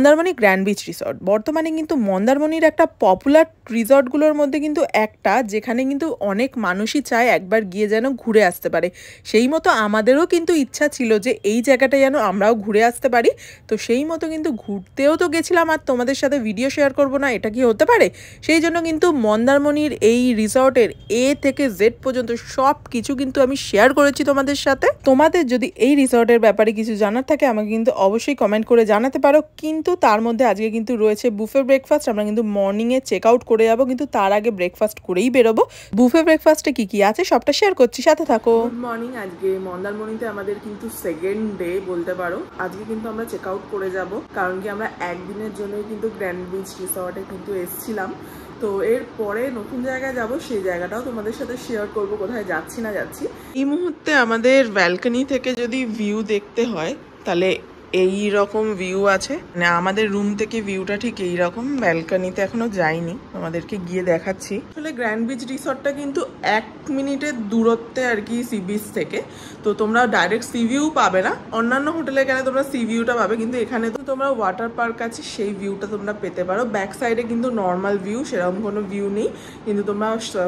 Mandarmani grand beach resort বর্তমানে কিন্তু মন্দারমণির একটা পপুলার রিসর্টগুলোর মধ্যে কিন্তু একটা, যেখানে কিন্তু অনেক মানুষই চায় একবার গিয়ে যেন ঘুরে আসতে পারে। সেই মতো আমাদেরও কিন্তু ইচ্ছা ছিল যে এই জায়গাটা যেন আমরাও ঘুরে আসতে পারি। তো সেই মতো কিন্তু ঘুরতেও তো গেছিলাম, আর তোমাদের সাথে ভিডিও শেয়ার করব না, এটা কি হতে পারে? সেই জন্য কিন্তু মন্দারমণির এই রিসর্টের এ থেকে জেড পর্যন্ত সব কিছু কিন্তু আমি শেয়ার করেছি তোমাদের সাথে। তোমাদের যদি এই রিসর্টের ব্যাপারে কিছু জানার থাকে আমাকে কিন্তু অবশ্যই কমেন্ট করে জানাতে পারো। কিন্তু তার মধ্যে আজকে কিন্তু রয়েছে বুফে ব্রেকফাস্ট। আমরা কিন্তু মর্নিংয়ে চেক আউট করে যাবো, কিন্তু তার আগে ব্রেকফাস্ট করেই বেরোবো। বুফে ব্রেকফাস্টে কি কি আছে সবটা শেয়ার করছি, সাথে থাকো। Good morning. আজকে মন্দারমণিতে আমাদের কিন্তু সেকেন্ড ডে বলতে পারো। আজকে কিন্তু আমরা চেক আউট করে যাব, কারণ কি আমরা একদিনের জন্যই কিন্তু গ্র্যান্ড বিচ রিসর্টে কিন্তু এসেছিলাম। তো এরপরে নতুন জায়গায় যাব, সেই জায়গাটাও তোমাদের সাথে শেয়ার করব, কোথায় যাচ্ছি না যাচ্ছি। এই মুহূর্তে আমাদের ব্যালকনি থেকে যদি ভিউ দেখতে হয় তাহলে এই রকম ভিউ আছে, মানে আমাদের রুম থেকে ভিউটা ঠিক এই রকম। ব্যালকনিতে এখনো যাইনি, আমাদেরকে গিয়ে দেখাচ্ছি। আসলে গ্র্যান্ড বিচ রিসর্টটা কিন্তু 1 মিনিটের দূরত্বে আর কি সি বিচ থেকে। তো তোমরা ডাইরেক্ট সি ভিউ পাবে না, অন্যান্য হোটেলে গেলে তোমরা সি ভিউটা পাবে, কিন্তু এখানে তো তোমরা ওয়াটার পার্ক আছে সেই ভিউটা তোমরা পেতে পারো। ব্যাক সাইডে কিন্তু নর্মাল ভিউ, সেরকম কোনো ভিউ নেই, কিন্তু তোমরা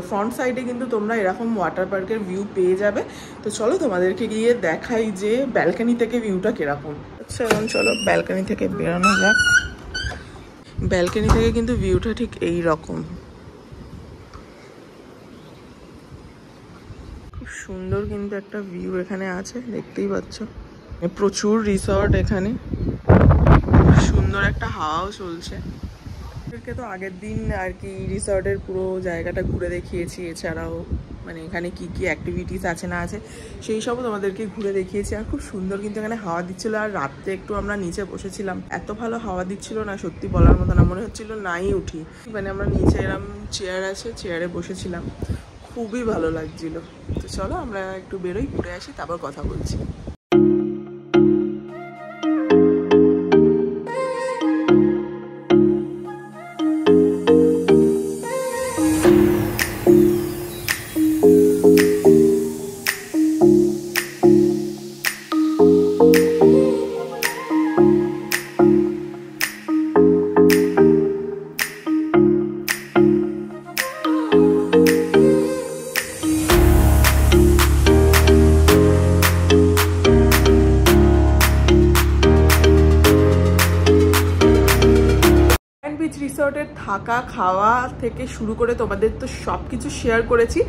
ফ্রন্ট সাইডে কিন্তু তোমরা এরকম ওয়াটার পার্কের ভিউ পেয়ে যাবে। তো চলো তোমাদেরকে গিয়ে দেখাই যে ব্যালকনি থেকে ভিউটা কিরকম। আচ্ছা এখন চলো ব্যালকনি থেকে বেরোনো যাক। ব্যালকনি থেকে কিন্তু ভিউটা ঠিক এই রকম, খুব সুন্দর কিন্তু একটা ভিউ এখানে আছে, দেখতেই পাচ্ছ। প্রচুর রিসর্ট এখানে, সুন্দর একটা হাওয়াও চলছে। তো আগের দিন আর কি রিসর্টের পুরো জায়গাটা ঘুরে দেখিয়েছি, এছাড়াও মানে এখানে কি কি অ্যাক্টিভিটিস আছে না আছে সেই সবও তোমাদেরকে ঘুরে দেখিয়েছি। আর খুব সুন্দর কিন্তু এখানে হাওয়া দিচ্ছিল। আর রাত্রে একটু আমরা নিচে বসেছিলাম, এত ভালো হাওয়া দিচ্ছিল না, সত্যি বলার মতো না, মনে হচ্ছিল নাই উঠি। মানে আমরা নিচে এরম চেয়ার আছে, চেয়ারে বসেছিলাম, খুবই ভালো লাগছিল। তো চলো আমরা একটু বেরোই, ঘুরে আসি, তারপর কথা বলছি। রিসর্টের থাকা খাওয়া থেকে শুরু করে তোমাদের তো সব কিছু শেয়ার করেছি।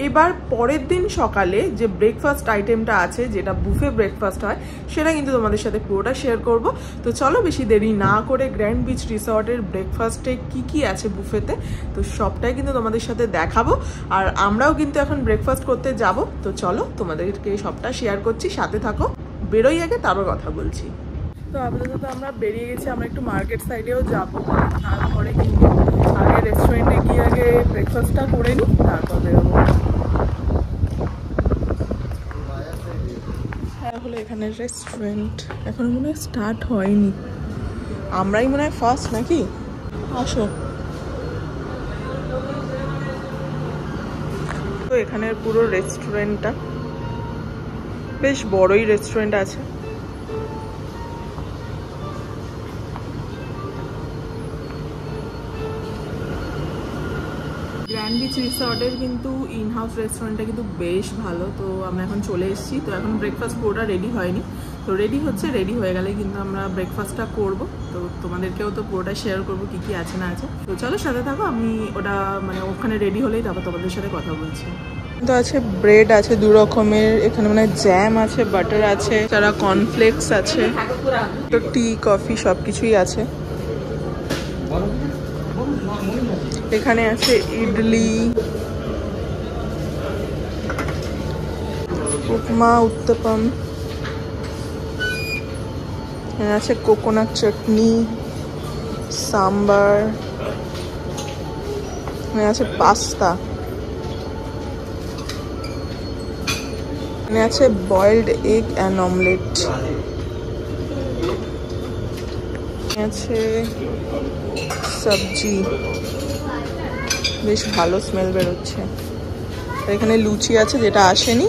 এবার পরের দিন সকালে যে ব্রেকফাস্ট আইটেমটা আছে, যেটা বুফে ব্রেকফাস্ট হয়, সেটা কিন্তু তোমাদের সাথে পুরোটা শেয়ার করব। তো চলো বেশি দেরি না করে গ্র্যান্ড বিচ রিসর্টের ব্রেকফাস্টে কি কি আছে বুফেতে, তো সবটাই কিন্তু তোমাদের সাথে দেখাবো। আর আমরাও কিন্তু এখন ব্রেকফাস্ট করতে যাব। তো চলো তোমাদেরকে সবটা শেয়ার করছি, সাথে থাকো। বেরোই আগে, তারপর কথা বলছি। তো আপাতত আমরা বেরিয়ে গেছি, আমরা একটু মার্কেট সাইডেও যাবো, তারপরে কিন্তু আগে রেস্টুরেন্টে গিয়ে আগে ব্রেকফাস্টটা করে নিই, তারপর বেরোবো। হ্যাঁ হলো এখানে রেস্টুরেন্ট, এখন মনে হয় স্টার্ট হয়নি, আমরাই মনে হয় ফার্স্ট নাকি। আসো। তো এখানের পুরো রেস্টুরেন্টটা বেশ বড়ই রেস্টুরেন্ট আছে। গ্র্যান্ড বিচ রিসর্টের কিন্তু ইন হাউস রেস্টুরেন্টটা কিন্তু বেশ ভালো। তো আমরা এখন চলে এসেছি, তো এখন ব্রেকফাস্ট পুরোটা রেডি হয়নি, তো রেডি হচ্ছে, রেডি হয়ে গেলে কিন্তু আমরা ব্রেকফাস্টটা করব। তো তোমাদেরকেও তো পুরোটা শেয়ার করবো কী কী আছে না আছে। তো চলো সাথে থাকো, আমি ওটা মানে ওখানে রেডি হলেই তারপর তোমাদের সাথে কথা বলছি। তো আছে ব্রেড আছে 2 রকমের, এখানে মানে জ্যাম আছে, বাটার আছে, যারা কর্নফ্লেক্স আছে, তো টি কফি সব কিছুই আছে। এখানে আছে ইডলি, উপমা, উত্তপম, এখানে আছে কোকোনাট চাটনি, সাম্বার, এখানে আছে পাস্তা, এখানে আছে বয়েলড এগ অ্যান্ড অমলেট, এখানে আছে সবজি, বেশ ভালো স্মেল বেরোচ্ছে। এখানে লুচি আছে যেটা আসেনি,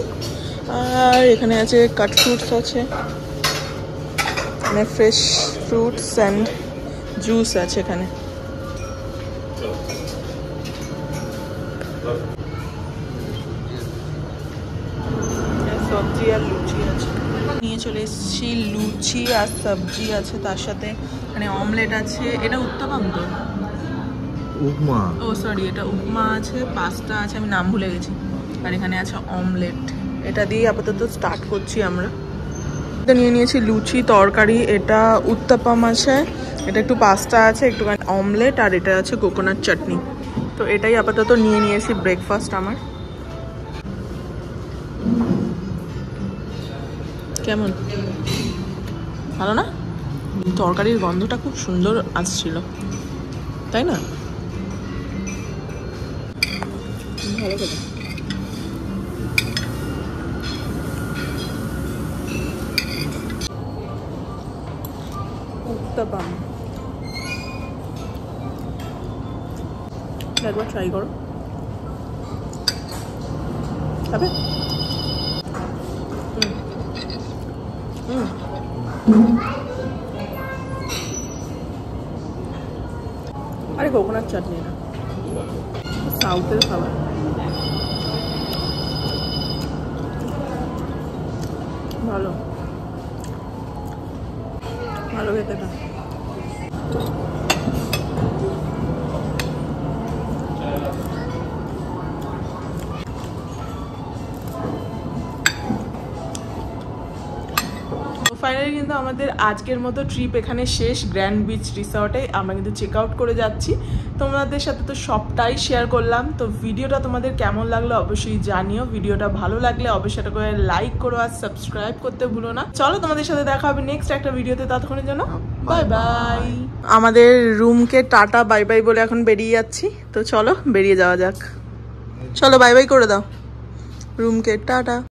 আর এখানে আছে কাট ফ্রুটস আছে, মানে ফ্রেশ ফ্রুটস অ্যান্ড জুস আছে এখানে। সবজি আর লুচি আছে, নিয়ে চলে এসেছি লুচি আর সবজি আছে, তার সাথে মানে অমলেট আছে। এটা উত্তপম তো, উপমা, ও সরি এটা উপমা আছে, পাস্তা আছে, আমি নাম ভুলে গেছি, আর এখানে আছে অমলেট। এটা দিয়ে আপাতত স্টার্ট করছি আমরা। এটা নিয়ে নিয়েছি লুচি তরকারি, এটা উত্তপম আছে, এটা একটু পাস্তা আছে, একটুখানি অমলেট, আর এটা আছে কোকোনাট চাটনি। তো এটাই আপাতত নিয়ে নিয়েছি ব্রেকফাস্ট আমার। কেমন, ভালো না? তরকারির গন্ধটা খুব সুন্দর আসছিল, তাই না? ভালো করে উত্তপম একবার ট্রাই করো, খাবে? আরে কোকোনাট চাটনি না, সাউথের খাবার। ভালো ভালো খেতে না। ফাইনালি কিন্তু আমাদের আজকের মতো ট্রিপ এখানে শেষ। গ্র্যান্ড বিচ রিসর্টে আমরা কিন্তু চেক আউট করে যাচ্ছি। তোমাদের সাথে তো সবটাই শেয়ার করলাম। তো ভিডিওটা তোমাদের কেমন লাগলো অবশ্যই জানিও। ভিডিওটা ভালো লাগলে অবশ্যই করে লাইক করো আর সাবস্ক্রাইব করতে ভুলো না। চলো তোমাদের সাথে দেখা হবে নেক্সট একটা ভিডিওতে, ততক্ষণের জন্য বাই বাই। আমাদের রুমকে টাটা বাই বাই বলে এখন বেরিয়ে যাচ্ছি। তো চলো বেরিয়ে যাওয়া যাক, চলো বাই বাই করে দাও রুমকে, টাটা।